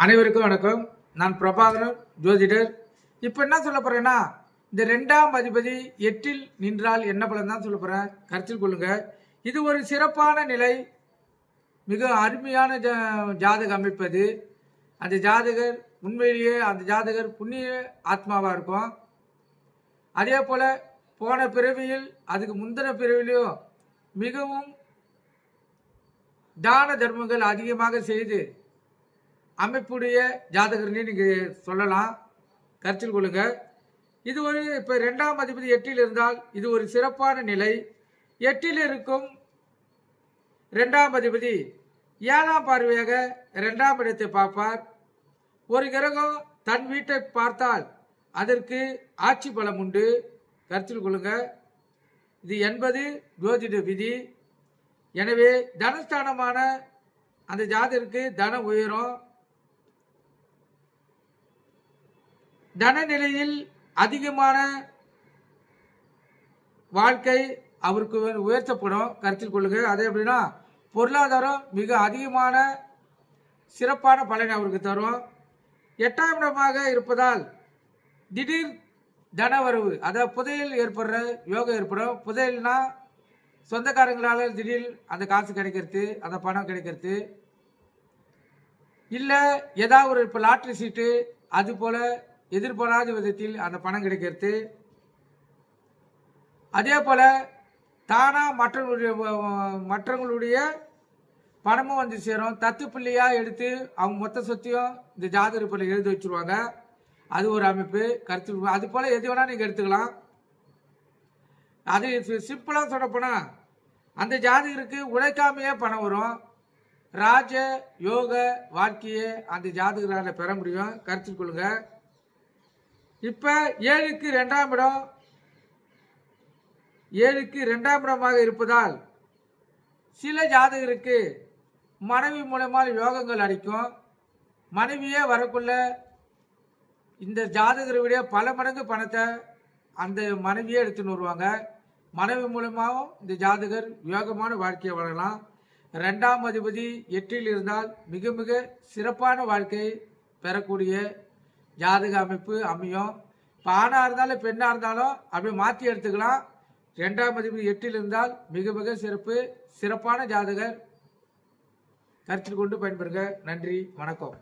அனைவருக்கும் வணக்கம். நான் பிரபாகரன், ஜோதிடர். இப்போ என்ன சொல்ல போறேன்னா, இந்த 2ஆம் அதிபதி 8இல் நின்றால் என்ன பலன் தான் சொல்ல போறேன். கருத்தில் கொள்ளுங்க. இது ஒரு சிறப்பான நிலை, மிக அருமையான ஜாதக அமைப்பது. அந்த ஜாதகர் உண்மையிலேயே அந்த ஜாதகர் புண்ணிய ஆத்மாவா இருக்கும். அதே போல போன பிறவியில் அதுக்கு முந்தின பிறவிலையும் மிகவும் தான தர்மங்கள் அதிகமாக செய்து அமைப்புடைய ஜாதகர்னே நீங்கள் சொல்லலாம். கருத்தில் கொள்ளுங்க. இது ஒரு இப்போ 2ஆம் அதிபதி 8இல் இருந்தால் இது ஒரு சிறப்பான நிலை. 8இல் இருக்கும் 2ஆம் அதிபதி 7ஆம் பார்வையாக 2ஆம் இடத்தை பார்ப்பார். ஒரு கிரகம் தன் வீட்டை பார்த்தால் அதற்கு ஆட்சி பலம் உண்டு. கருத்தில் கொள்ளுங்க. இது என்பது ஜோதிட விதி. எனவே தனஸ்தானமான அந்த ஜாதகருக்கு தனம் உயரும். தன நிலையில் அதிகமான வாழ்க்கை அவருக்கு உயர்த்தப்படும். கருத்தில் கொள்ளுங்க. அதே அப்படின்னா பொருளாதாரம் மிக அதிகமான சிறப்பான பலனை அவருக்கு தரும். 8ஆம் இடமாக இருப்பதால் திடீர் தனவரவு, அதாவது புதையல் ஏற்படுற யோகம் ஏற்படும். புதையல்னா சொந்தக்காரங்களால் திடீர் அந்த காசு கிடைக்கிறது, அந்த பணம் கிடைக்கிறது, இல்லை ஏதாவது ஒரு இப்போ லாட்ரி சீட்டு அது போல் எதிர்பாராத விதத்தில் அந்த பணம் கிடைக்கிறது. அதே போல் தானாக மற்றவங்களுடைய பணமும் வந்து சேரும். தத்து பிள்ளையாக எடுத்து அவங்க மொத்த சொத்தையும் இந்த ஜாதகத்தில் எழுதி வச்சுருவாங்க. அது ஒரு அமைப்பு. கருத்து அது போல் எது வேணால் நீங்கள் எடுத்துக்கலாம். அது சிம்பிளாக சொல்லப்போனால் அந்த ஜாதகருக்கு உழைக்காமையே பணம் வரும். ராஜ யோக வாழ்க்கையை அந்த ஜாதகரால் பெற முடியும். கருத்தில் கொள்ளுங்க. இப்போ 7க்கு 2ஆம் இடம், 7க்கு 2ஆம் இடமாக இருப்பதால் சில ஜாதகருக்கு மனைவி மூலமாக யோகங்கள் அடிக்கும். மனைவியே வரக்குள்ள இந்த ஜாதகரை விட பல மடங்கு பணத்தை அந்த மனைவியே எடுத்துன்னு வருவாங்க. மனைவி மூலமாகவும் இந்த ஜாதகர் யோகமான வாழ்க்கையை வாழலாம். 2ஆம் அதிபதி 8இல் இருந்தால் மிக மிக சிறப்பான வாழ்க்கை பெறக்கூடிய ஜாதக அமைப்பு அமையும். இப்போ ஆணாக இருந்தாலும் பெண்ணாக இருந்தாலும் அப்படியே மாற்றி எடுத்துக்கலாம். 2ஆம் அதிபதி 8இல் இருந்தால் மிக மிக சிறப்பான ஜாதகர். கருத்தில் கொண்டு பயன்பெறுங்க. நன்றி, வணக்கம்.